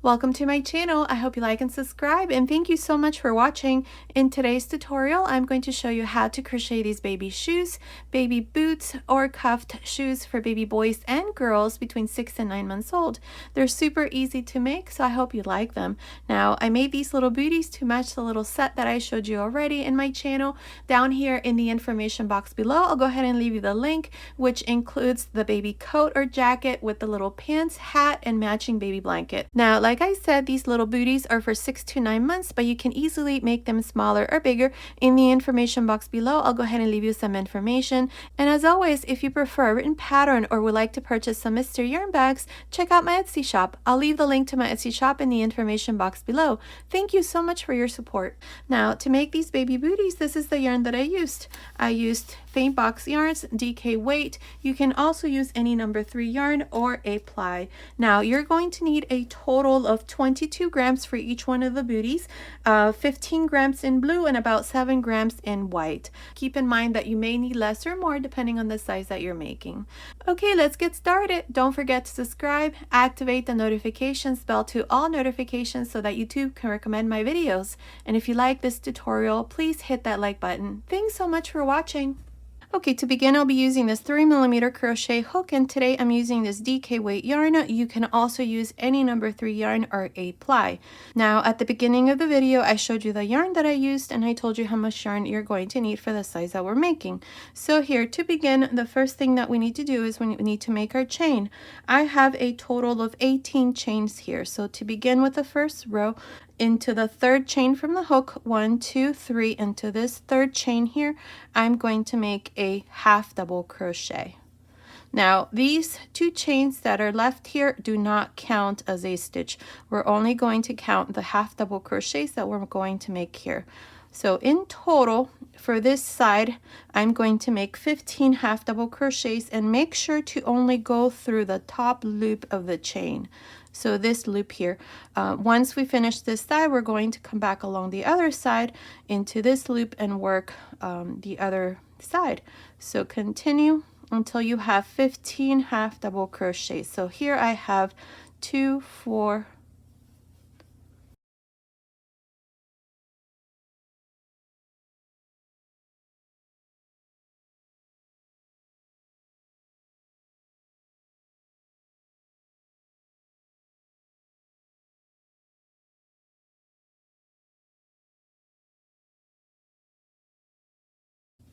Welcome to my channel. I hope you like and subscribe, and thank you so much for watching. In today's tutorial, I'm going to show you how to crochet these baby shoes, baby boots, or cuffed shoes for baby boys and girls between 6 and 9 months old. They're super easy to make, so I hope you like them. Now, I made these little booties to match the little set that I showed you already in my channel. Down here in the information box below, I'll go ahead and leave you the link, which includes the baby coat or jacket with the little pants, hat, and matching baby blanket. Now, like I said, these little booties are for 6 to 9 months, but you can easily make them smaller or bigger. In the information box below, I'll go ahead and leave you some information. And as always, if you prefer a written pattern or would like to purchase some mystery yarn bags, check out my Etsy shop. I'll leave the link to my Etsy shop in the information box below. Thank you so much for your support. Now, to make these baby booties, this is the yarn that I used. I used Faint Box Yarns, DK Weight. You can also use any number 3 yarn or a ply. Now, you're going to need a total of 22 grams for each one of the booties, 15 grams in blue and about 7 grams in white. Keep in mind that you may need less or more depending on the size that you're making. Okay, let's get started. Don't forget to subscribe, activate the notifications bell to all notifications so that YouTube can recommend my videos. And if you like this tutorial, please hit that like button. Thanks so much for watching. Okay, to begin, I'll be using this 3mm crochet hook, and today I'm using this DK weight yarn. You can also use any number 3 yarn or a ply. Now, at the beginning of the video, I showed you the yarn that I used, and I told you how much yarn you're going to need for the size that we're making. So here, to begin, the first thing that we need to do is we need to make our chain. I have a total of 18 chains here. So to begin with the first row, into the third chain from the hook, 1, 2, 3, into this third chain here, I'm going to make a half double crochet. Now, these 2 chains that are left here do not count as a stitch. We're only going to count the half double crochets that we're going to make here. So in total, for this side, I'm going to make 15 half double crochets, and make sure to only go through the top loop of the chain. So this loop here. Once we finish this side, we're going to come back along the other side into this loop and work the other side. So continue until you have 15 half double crochets. So here I have 2, 4,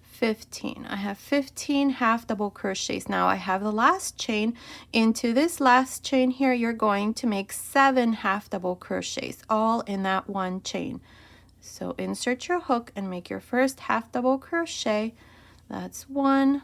15. I have 15 half double crochets. Now I have the last chain. Into this last chain here, you're going to make 7 half double crochets, all in that one chain. So insert your hook and make your first half double crochet. That's 1,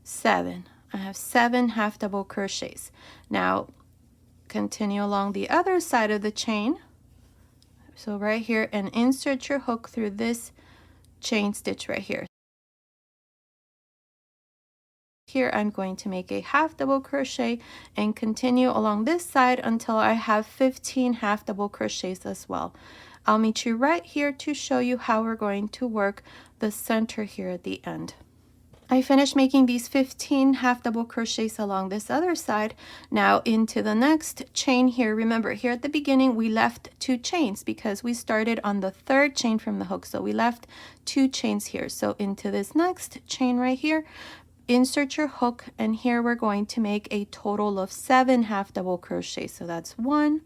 7. I have 7 half double crochets. Now continue along the other side of the chain. So right here, and insert your hook through this chain stitch right here. Here I'm going to make a half double crochet and continue along this side until I have 15 half double crochets as well. I'll meet you right here to show you how we're going to work the center here at the end. I finished making these 15 half double crochets along this other side. Now into the next chain here. Remember, here at the beginning we left 2 chains because we started on the 3rd chain from the hook, so we left 2 chains here. So into this next chain right here, insert your hook, and here we're going to make a total of 7 half double crochets. So that's 1,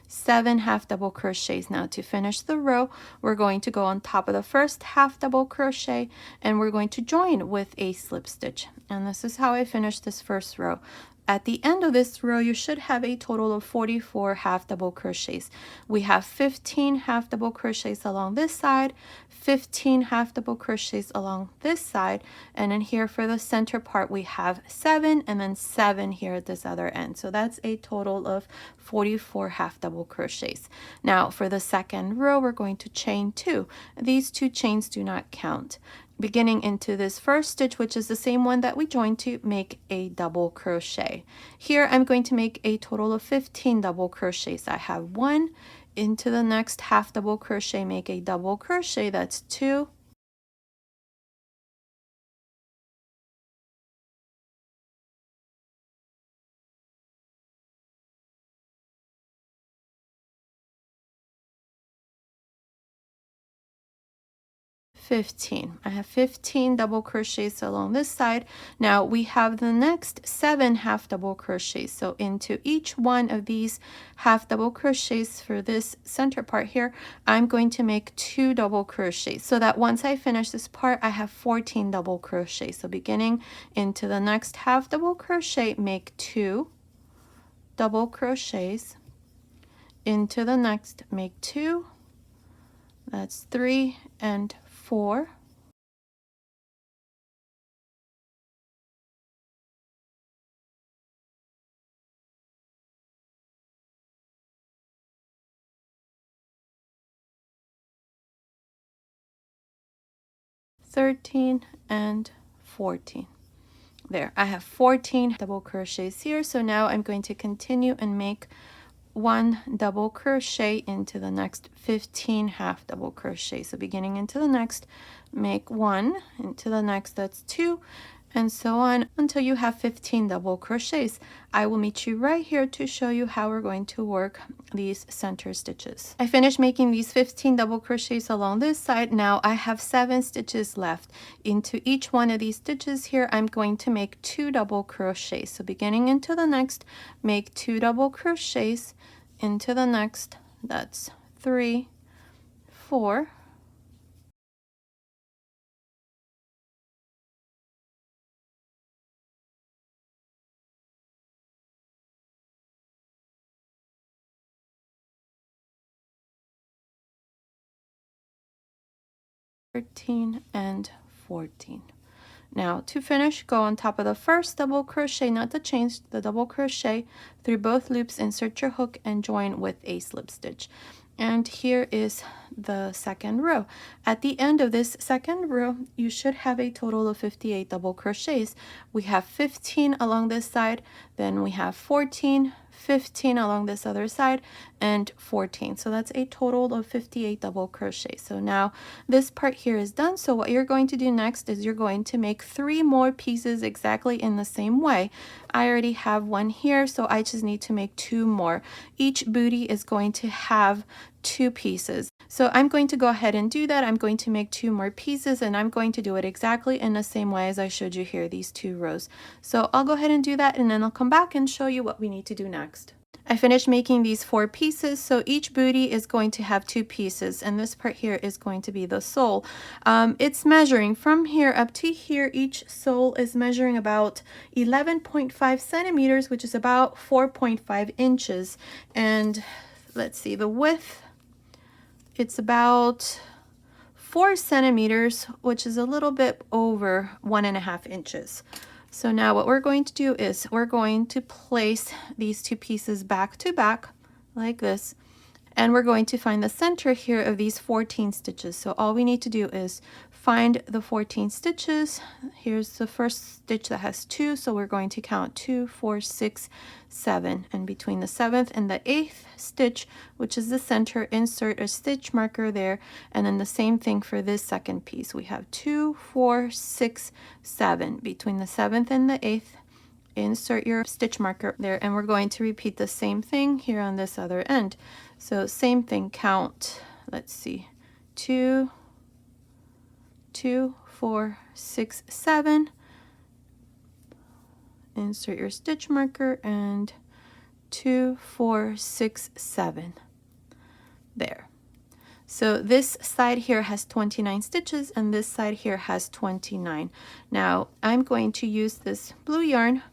7 half double crochets. Now to finish the row, we're going to go on top of the first half double crochet, and we're going to join with a slip stitch. And this is how I finished this first row. At the end of this row, you should have a total of 44 half double crochets. We have 15 half double crochets along this side, 15 half double crochets along this side, and then here for the center part we have 7 and then 7 here at this other end. So that's a total of 44 half double crochets. Now for the second row, we're going to chain 2. These 2 chains do not count. beginning into this first stitch, which is the same one that we joined to, make a double crochet. Here I'm going to make a total of 15 double crochets. I have 1, into the next half double crochet, make a double crochet, that's 2, 15. I have 15 double crochets along this side. Now we have the next 7 half double crochets. So into each one of these half double crochets for this center part here, I'm going to make 2 double crochets, so that once I finish this part, I have 14 double crochets. So beginning into the next half double crochet, make 2 double crochets, into the next make 2, that's 3 and 4, 13 and 14. There, I have 14 double crochets here. So now I'm going to continue and make 1 double crochet into the next 15 half double crochet. So beginning into the next, make 1, into the next, that's 2, and so on until you have 15 double crochets. I will meet you right here to show you how we're going to work these center stitches. I finished making these 15 double crochets along this side. Now I have 7 stitches left. Into each one of these stitches here, I'm going to make 2 double crochets. So beginning into the next, make 2 double crochets, into the next, that's 3, 4, 13 and 14. Now to finish, go on top of the first double crochet, not to change the double crochet, through both loops, insert your hook and join with a slip stitch. And here is the second row. At the end of this second row, you should have a total of 58 double crochets. We have 15 along this side, then we have 14, 15 along this other side, and 14. So that's a total of 58 double crochets. So now this part here is done. So what you're going to do next is you're going to make 3 more pieces exactly in the same way. I already have 1 here, so I just need to make 2 more. Each booty is going to have 2 pieces. So I'm going to go ahead and do that. I'm going to make 2 more pieces, and I'm going to do it exactly in the same way as I showed you here, these 2 rows. So I'll go ahead and do that, and then I'll come back and show you what we need to do next. I finished making these 4 pieces, so each booty is going to have 2 pieces, and this part here is going to be the sole. It's measuring from here up to here. Each sole is measuring about 11.5 centimeters, which is about 4.5 inches. And let's see, the width, it's about 4 centimeters, which is a little bit over 1.5 inches. So now what we're going to do is we're going to place these 2 pieces back to back like this, and we're going to find the center here of these 14 stitches. So all we need to do is find the 14 stitches. Here's the first stitch that has 2, so we're going to count 2, 4, 6, 7, and between the 7th and the 8th stitch, which is the center, insert a stitch marker there, and then the same thing for this second piece. We have 2, 4, 6, 7. Between the 7th and the 8th, insert your stitch marker there, and we're going to repeat the same thing here on this other end. So same thing, count, let's see, 2, 2, 4, 6, 7. Insert your stitch marker, and 2, 4, 6, 7. There. So this side here has 29 stitches, and this side here has 29. Now I'm going to use this blue yarn.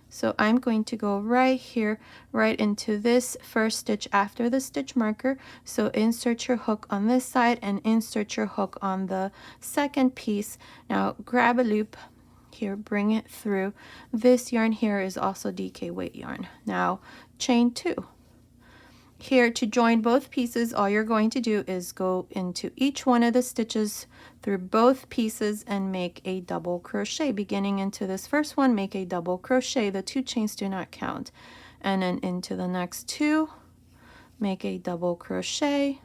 So I'm going to go right here, right into this first stitch after the stitch marker. So insert your hook on this side and insert your hook on the second piece. Now grab a loop here, bring it through. This yarn here is also DK weight yarn. Now chain 2. Here to join both pieces, all you're going to do is go into each one of the stitches through both pieces and make a double crochet. Beginning into this first one, make a double crochet. The 2 chains do not count. And then into the next 2, make a double crochet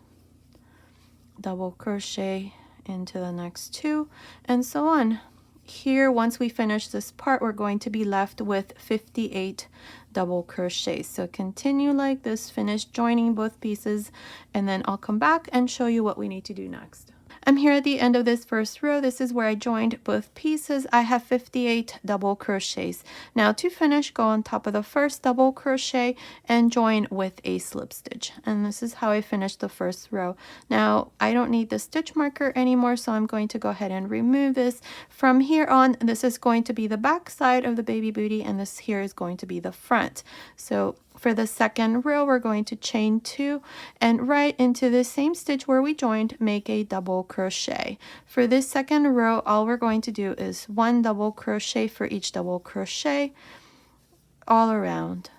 into the next 2, and so on. Here, once we finish this part, we're going to be left with 58 double crochets. So continue like this, finish joining both pieces, and then I'll come back and show you what we need to do next. I'm here at the end of this first row. This is where I joined both pieces. I have 58 double crochets. Now to finish, go on top of the first double crochet and join with a slip stitch. And this is how I finished the first row. Now I don't need the stitch marker anymore, so I'm going to go ahead and remove this. From here on, this is going to be the back side of the baby booty, and this here is going to be the front. So for the second row, we're going to chain 2 and right into the same stitch where we joined, make a double crochet. For this second row, all we're going to do is 1 double crochet for each double crochet all around,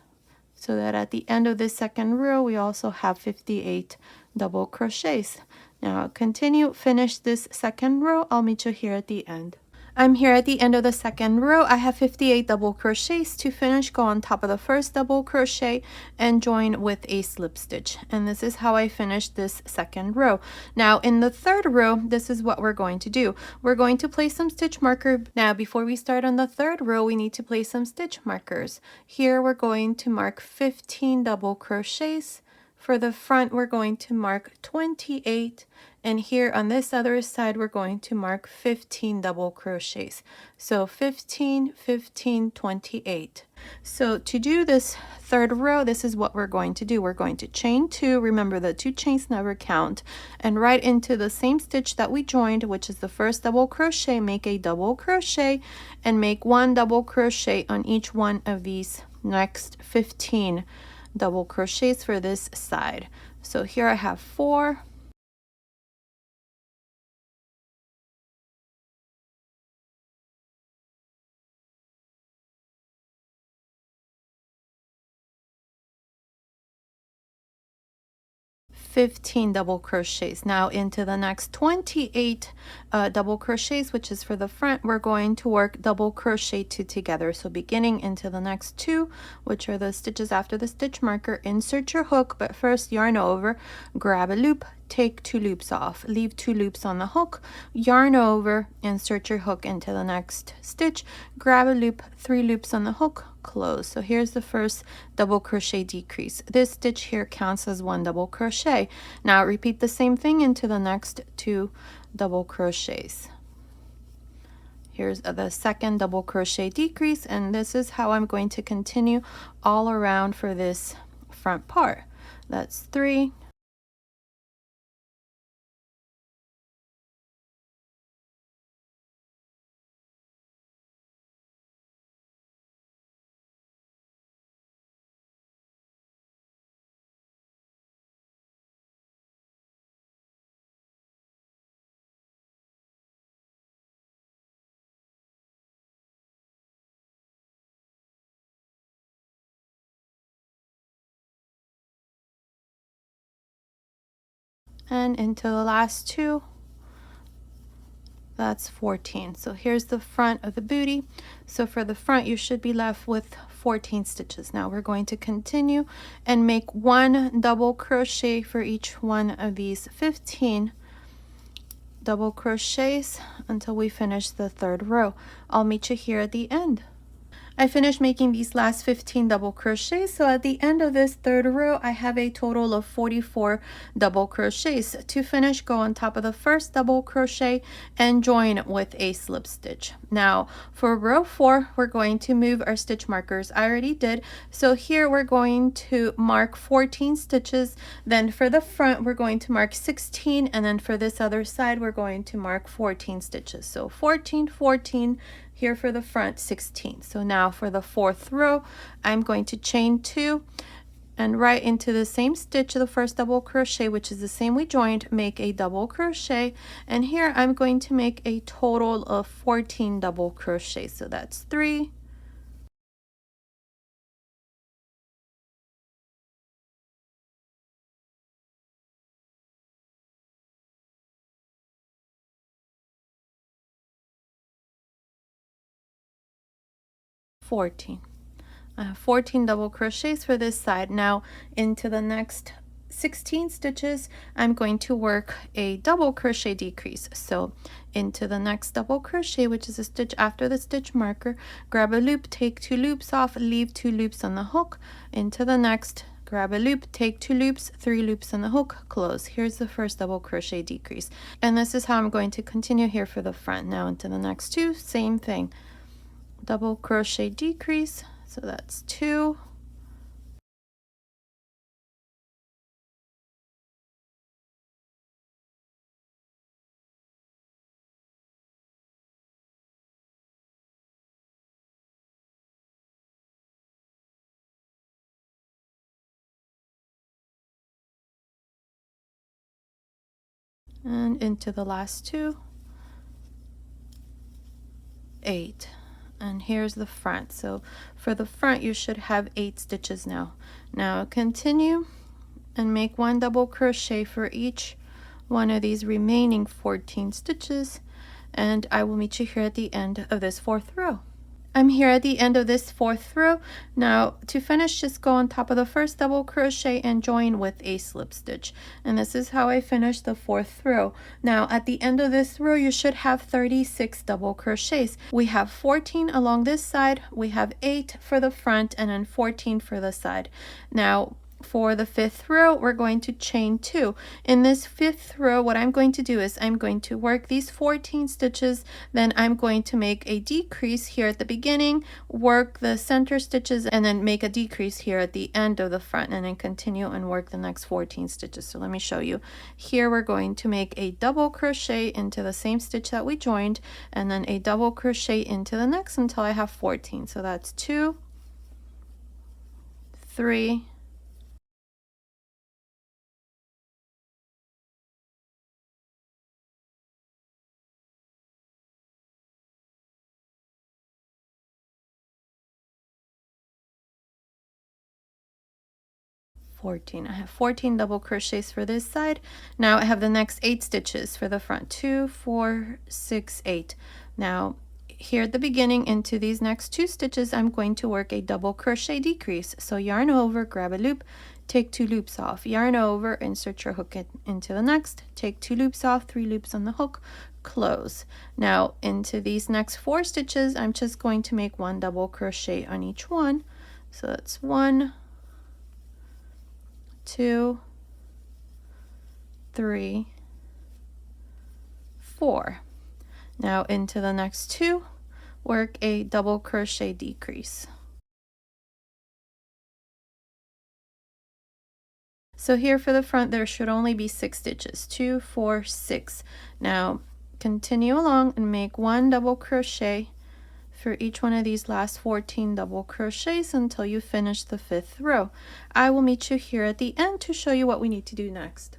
so that at the end of this second row, we also have 58 double crochets. Now continue, finish this second row. I'll meet you here at the end. I'm here at the end of the second row. I have 58 double crochets. To finish, go on top of the first double crochet and join with a slip stitch. And this is how I finished this second row. Now in the third row, this is what we're going to do. We're going to place some stitch marker. Now before we start on the third row, we need to place some stitch markers. Here we're going to mark 15 double crochets. For the front, we're going to mark 28, and here on this other side, we're going to mark 15 double crochets. So 15, 15, 28. So to do this third row, this is what we're going to do. We're going to chain 2. Remember, the 2 chains never count. And right into the same stitch that we joined, which is the first double crochet, make a double crochet and make 1 double crochet on each one of these next 15 double crochets for this side. So here I have 4, 15 double crochets. Now into the next 28 double crochets, which is for the front, we're going to work double crochet 2 together. So beginning into the next 2, which are the stitches after the stitch marker, insert your hook, but first yarn over, grab a loop, take 2 loops off, leave 2 loops on the hook, yarn over, insert your hook into the next stitch, grab a loop, 3 loops on the hook, close. So here's the first double crochet decrease. This stitch here counts as 1 double crochet. Now repeat the same thing into the next 2 double crochets. Here's the second double crochet decrease, and this is how I'm going to continue all around for this front part. That's 3, and into the last 2. That's 14. So here's the front of the booty. So for the front, you should be left with 14 stitches. Now we're going to continue and make 1 double crochet for each one of these 15 double crochets until we finish the third row. I'll meet you here at the end. I finished making these last 15 double crochets, so at the end of this third row I have a total of 44 double crochets. To finish, go on top of the first double crochet and join with a slip stitch. Now for row 4, we're going to move our stitch markers. I already did, so here we're going to mark 14 stitches, then for the front we're going to mark 16, and then for this other side we're going to mark 14 stitches. So 14, 14, here for the front, 16. So now for the fourth row, I'm going to chain 2 and right into the same stitch of the first double crochet, which is the same we joined, make a double crochet, and here I'm going to make a total of 14 double crochets. So that's 3, 14. I have 14 double crochets for this side. Now into the next 16 stitches, I'm going to work a double crochet decrease. So into the next double crochet, which is a stitch after the stitch marker, grab a loop, take 2 loops off, leave 2 loops on the hook. Into the next, grab a loop, take 2 loops, 3 loops on the hook, close. Here's the first double crochet decrease. And this is how I'm going to continue here for the front. Now into the next 2, same thing. Double crochet decrease. So that's 2. And into the last 2, 8. And here's the front. So for the front you should have 8 stitches now. Now continue and make 1 double crochet for each one of these remaining 14 stitches, and I will meet you here at the end of this 4th row. I'm here at the end of this 4th row. Now to finish, just go on top of the first double crochet and join with a slip stitch. And this is how I finished the 4th row. Now at the end of this row you should have 36 double crochets. We have 14 along this side, we have 8 for the front, and then 14 for the side. Now for the 5th row, we're going to chain 2. In this 5th row, what I'm going to do is I'm going to work these 14 stitches, then I'm going to make a decrease here at the beginning, work the center stitches, and then make a decrease here at the end of the front, and then continue and work the next 14 stitches. So let me show you. Here we're going to make a double crochet into the same stitch that we joined, and then a double crochet into the next until I have 14. So that's 2, 3, 14. I have 14 double crochets for this side. Now I have the next 8 stitches for the front. 2, 4, 6, 8. Now here at the beginning, into these next 2 stitches, I'm going to work a double crochet decrease. So yarn over, grab a loop, take 2 loops off, yarn over, insert your hook into the next, take 2 loops off, 3 loops on the hook, close. Now into these next 4 stitches, I'm just going to make 1 double crochet on each one. So that's 1, 2, 3, 4. Now into the next 2, work a double crochet decrease. So here for the front there should only be 6 stitches. 2, 4, 6. Now continue along and make 1 double crochet for each one of these last 14 double crochets until you finish the 5th row. I will meet you here at the end to show you what we need to do next.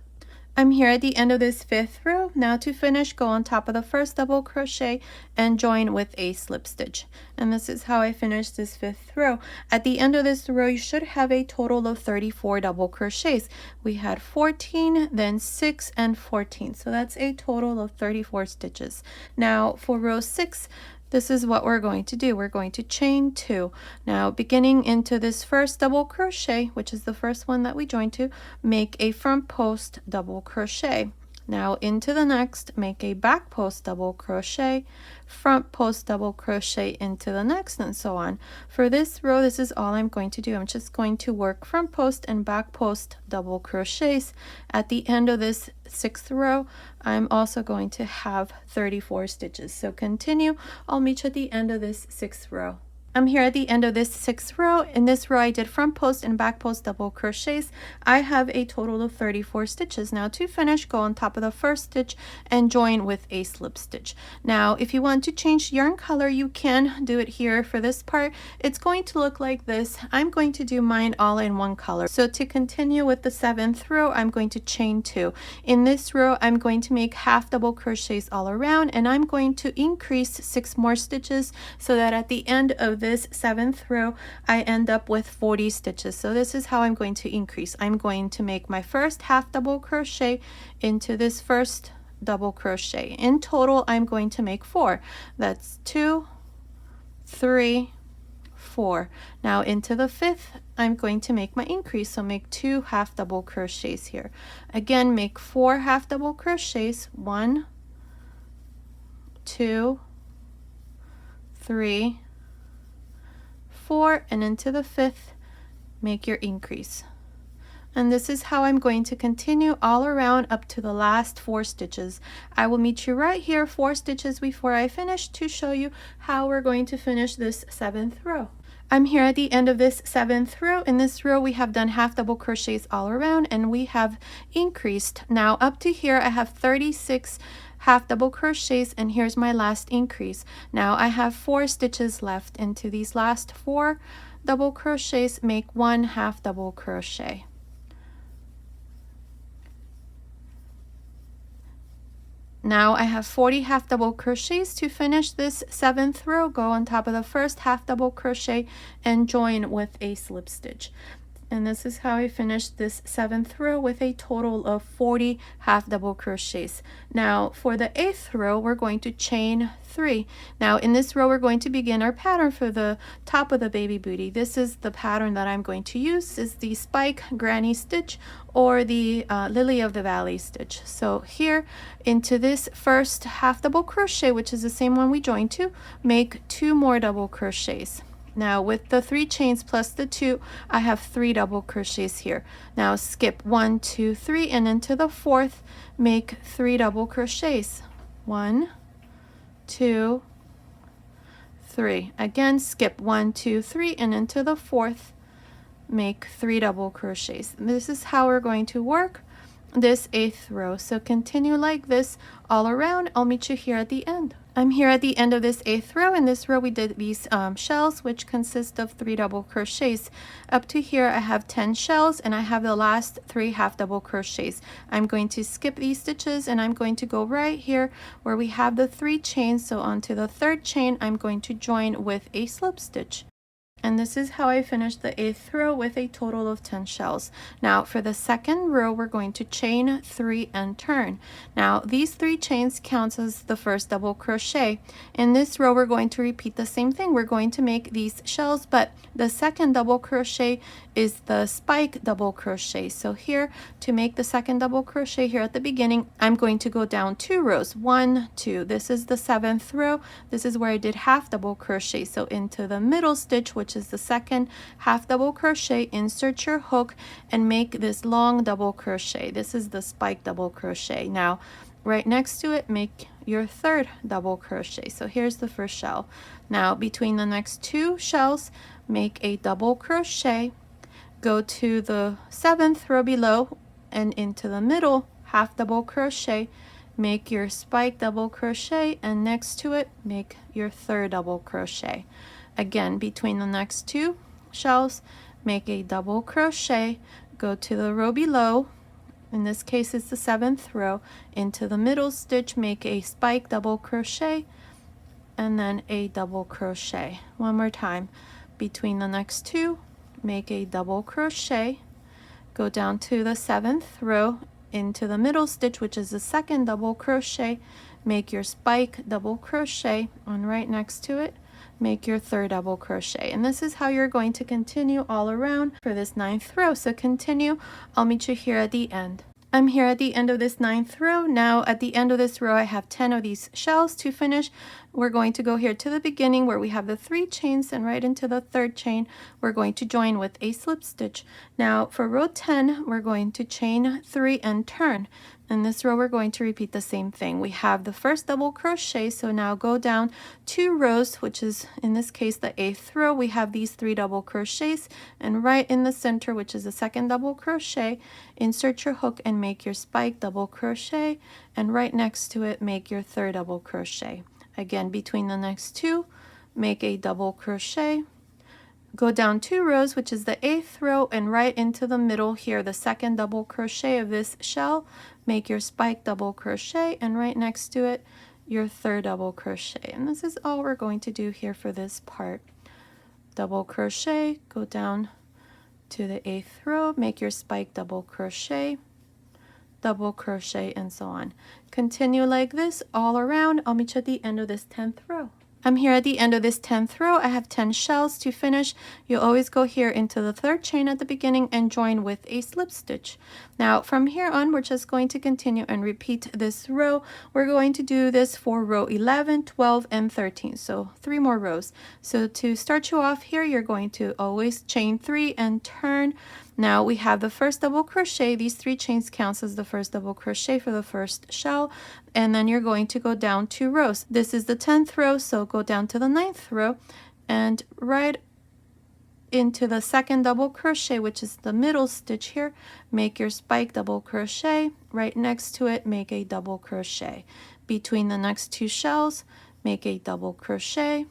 I'm here at the end of this 5th row. Now to finish, go on top of the first double crochet and join with a slip stitch. And this is how I finished this 5th row. At the end of this row, you should have a total of 34 double crochets. We had 14, then 6, and 14. So that's a total of 34 stitches. Now for row 6, this is what we're going to do. We're going to chain 2. Now beginning into this first double crochet, which is the first one that we joined to, make a front post double crochet. Now into the next, make a back post double crochet, front post double crochet into the next, and so on. For this row, this is all I'm going to do. I'm just going to work front post and back post double crochets. At the end of this 6th row, I'm also going to have 34 stitches. So continue. I'll meet you at the end of this 6th row. I'm here at the end of this 6th row. In this row I did front post and back post double crochets. I have a total of 34 stitches. Now to finish, go on top of the first stitch and join with a slip stitch. Now if you want to change yarn color, you can do it here. For this part, it's going to look like this. I'm going to do mine all in one color. So to continue with the 7th row, I'm going to chain 2. In this row, I'm going to make half double crochets all around, and I'm going to increase 6 more stitches so that at the end of this 7th row I end up with 40 stitches. So this is how I'm going to increase. I'm going to make my first half double crochet into this first double crochet. In total I'm going to make 4. That's 2, 3, 4. Now into the 5th, I'm going to make my increase, so make 2 half double crochets here. Again, make 4 half double crochets, 1, 2, 3, 4, and into the 5th, make your increase. And this is how I'm going to continue all around up to the last 4 stitches. I will meet you right here 4 stitches before I finish to show you how we're going to finish this 7th row. I'm here at the end of this 7th row. In this row we have done half double crochets all around and we have increased. Now up to here I have 36 half double crochets and here's my last increase. Now I have 4 stitches left. Into these last 4 double crochets, make 1 half double crochet. Now I have 40 half double crochets to finish this 7th row. Go on top of the first half double crochet and join with a slip stitch. And this is how I finished this 7th row with a total of 40 half double crochets. Now for the 8th row, we're going to chain 3. Now in this row, we're going to begin our pattern for the top of the baby booty. This is the pattern that I'm going to use, is the spike granny stitch or the lily of the valley stitch. So here into this first half double crochet, which is the same one we joined to, make 2 more double crochets. Now with the 3 chains plus the 2, I have 3 double crochets here. Now skip 1, 2, 3, and into the 4th, make 3 double crochets. 1, 2, 3. Again, skip 1, 2, 3, and into the 4th, make 3 double crochets. This is how we're going to work this 8th row. So continue like this all around. I'll meet you here at the end. I'm here at the end of this 8th row. In this row we did these shells, which consist of 3 double crochets. Up to here I have 10 shells and I have the last 3 half double crochets. I'm going to skip these stitches and I'm going to go right here where we have the 3 chains. So onto the 3rd chain I'm going to join with a slip stitch. And this is how I finished the 8th row with a total of 10 shells. Now for the 2nd row, we're going to chain 3 and turn. Now these 3 chains counts as the first double crochet. In this row, we're going to repeat the same thing. We're going to make these shells, but the 2nd double crochet is the spike double crochet. So here, to make the 2nd double crochet here at the beginning, I'm going to go down 2 rows. 1, 2. This is the 7th row. This is where I did half double crochet. So into the middle stitch, which is the 2nd half double crochet, insert your hook and make this long double crochet. This is the spike double crochet. Now right next to it, make your 3rd double crochet. So here's the first shell. Now between the next 2 shells, make a double crochet, go to the 7th row below and into the middle half double crochet, make your spike double crochet, and next to it make your 3rd double crochet. Again, between the next 2 shells, make a double crochet, go to the row below, in this case it's the 7th row, into the middle stitch, make a spike double crochet, and then a double crochet. One more time, between the next 2, make a double crochet, go down to the 7th row, into the middle stitch, which is the 2nd double crochet, make your spike double crochet, and right next to it, make your 3rd double crochet. And this is how you're going to continue all around for this 9th row. So continue. I'll meet you here at the end. I'm here at the end of this 9th row. Now at the end of this row, I have 10 of these shells to finish. We're going to go here to the beginning where we have the 3 chains, and right into the 3rd chain, we're going to join with a slip stitch. Now for row 10, we're going to chain 3 and turn. In this row, we're going to repeat the same thing. We have the first double crochet, so now go down 2 rows, which is in this case the 8th row. We have these 3 double crochets, and right in the center, which is the 2nd double crochet, insert your hook and make your spike double crochet, and right next to it, make your 3rd double crochet. Again, between the next 2, make a double crochet, go down 2 rows, which is the 8th row, and right into the middle here, the 2nd double crochet of this shell, make your spike double crochet, and right next to it, your 3rd double crochet. And this is all we're going to do here for this part. Double crochet, go down to the 8th row, make your spike double crochet, double crochet, and so on. Continue like this all around. I'll meet you at the end of this 10th row. I'm here at the end of this 10th row. I have 10 shells to finish. You always go here into the 3rd chain at the beginning and join with a slip stitch. Now from here on, we're just going to continue and repeat this row. We're going to do this for row 11, 12, and 13. So 3 more rows. So to start you off here, you're going to always chain 3 and turn. Now we have the first double crochet. These 3 chains counts as the first double crochet for the first shell, and then you're going to go down 2 rows. This is the 10th row, so go down to the 9th row and right into the 2nd double crochet, which is the middle stitch here, make your spike double crochet. Right next to it, make a double crochet. Between the next 2 shells, make a double crochet.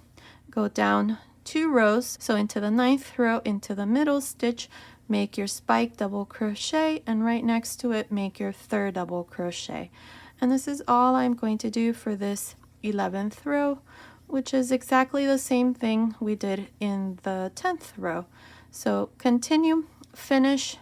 Go down 2 rows, so into the 9th row, into the middle stitch, make your spike double crochet, and right next to it make your 3rd double crochet. And this is all I'm going to do for this 11th row, which is exactly the same thing we did in the 10th row. So continue, finish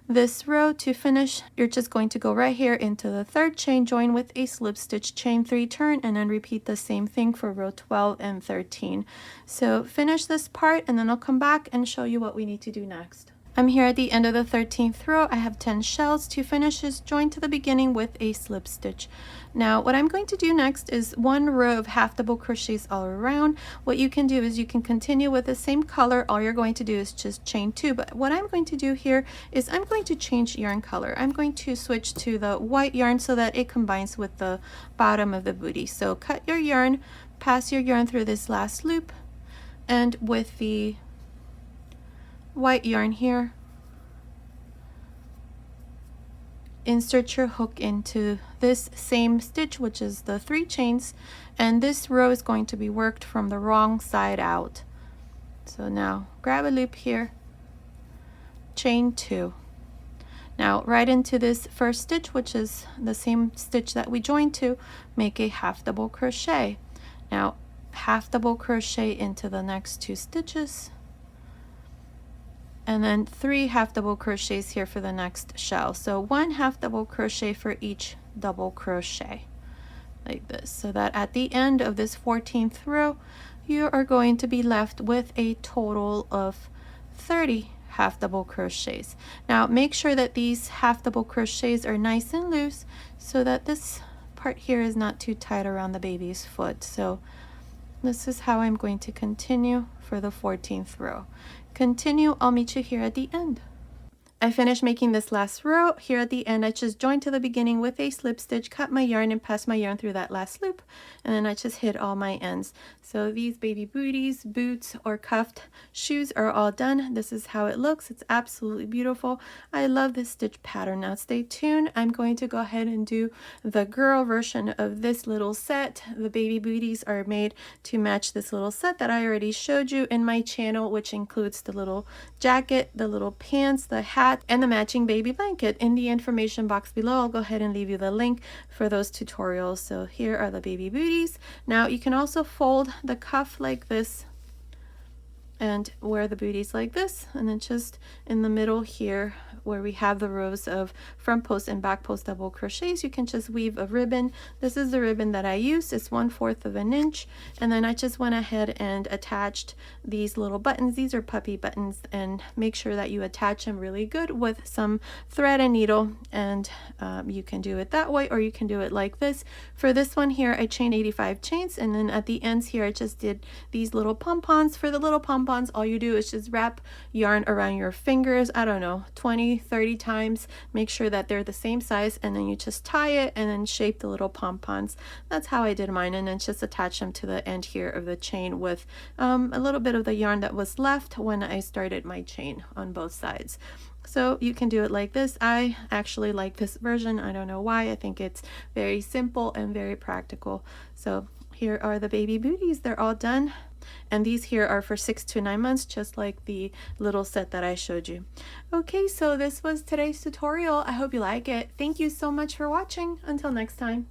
this row. To finish, you're just going to go right here into the 3rd chain, join with a slip stitch, chain 3, turn, and then repeat the same thing for row 12 and 13. So finish this part and then I'll come back and show you what we need to do next. I'm here at the end of the 13th row. I have 10 shells. To finish is join to the beginning with a slip stitch. Now what I'm going to do next is 1 row of half double crochets all around. What you can do is you can continue with the same color. All you're going to do is just chain 2, but what I'm going to do here is I'm going to change yarn color. I'm going to switch to the white yarn so that it combines with the bottom of the booty. So cut your yarn, pass your yarn through this last loop, and with the white yarn here, insert your hook into this same stitch, which is the 3 chains, and this row is going to be worked from the wrong side out. So now grab a loop here, chain 2. Now right into this first stitch, which is the same stitch that we joined to, make a half double crochet. Now half double crochet into the next 2 stitches, and then 3 half double crochets here for the next shell. So 1 half double crochet for each double crochet, like this, so that at the end of this 14th row you are going to be left with a total of 30 half double crochets. Now make sure that these half double crochets are nice and loose so that this part here is not too tight around the baby's foot. So this is how I'm going to continue for the 14th row. Continue, I'll meet you here at the end. I finished making this last row. Here at the end, I just joined to the beginning with a slip stitch, cut my yarn and passed my yarn through that last loop, and then I just hid all my ends. So these baby booties, boots, or cuffed shoes are all done. This is how it looks. It's absolutely beautiful. I love this stitch pattern. Now stay tuned. I'm going to go ahead and do the girl version of this little set. The baby booties are made to match this little set that I already showed you in my channel, which includes the little jacket, the little pants, the hat, and the matching baby blanket. In the information box below, I'll go ahead and leave you the link for those tutorials. So here are the baby booties. Now you can also fold the cuff like this and wear the booties like this, and then just in the middle here where we have the rows of front post and back post double crochets, you can just weave a ribbon. This is the ribbon that I used. It's 1/4 of an inch, and then I just went ahead and attached these little buttons. These are puppy buttons, and make sure that you attach them really good with some thread and needle, and you can do it that way or you can do it like this. For this one here, I chained 85 chains, and then at the ends here I just did these little pom-poms. For the little pom-poms, all you do is just wrap yarn around your fingers, I don't know, 20-30 times. Make sure that they're the same size, and then you just tie it and then shape the little pom-poms. That's how I did mine, and then just attach them to the end here of the chain with a little bit of the yarn that was left when I started my chain on both sides. So you can do it like this. I actually like this version. I don't know why. I think it's very simple and very practical. So here are the baby booties. They're all done. And these here are for 6 to 9 months, just like the little set that I showed you. Okay, so this was today's tutorial. I hope you like it. Thank you so much for watching. Until next time.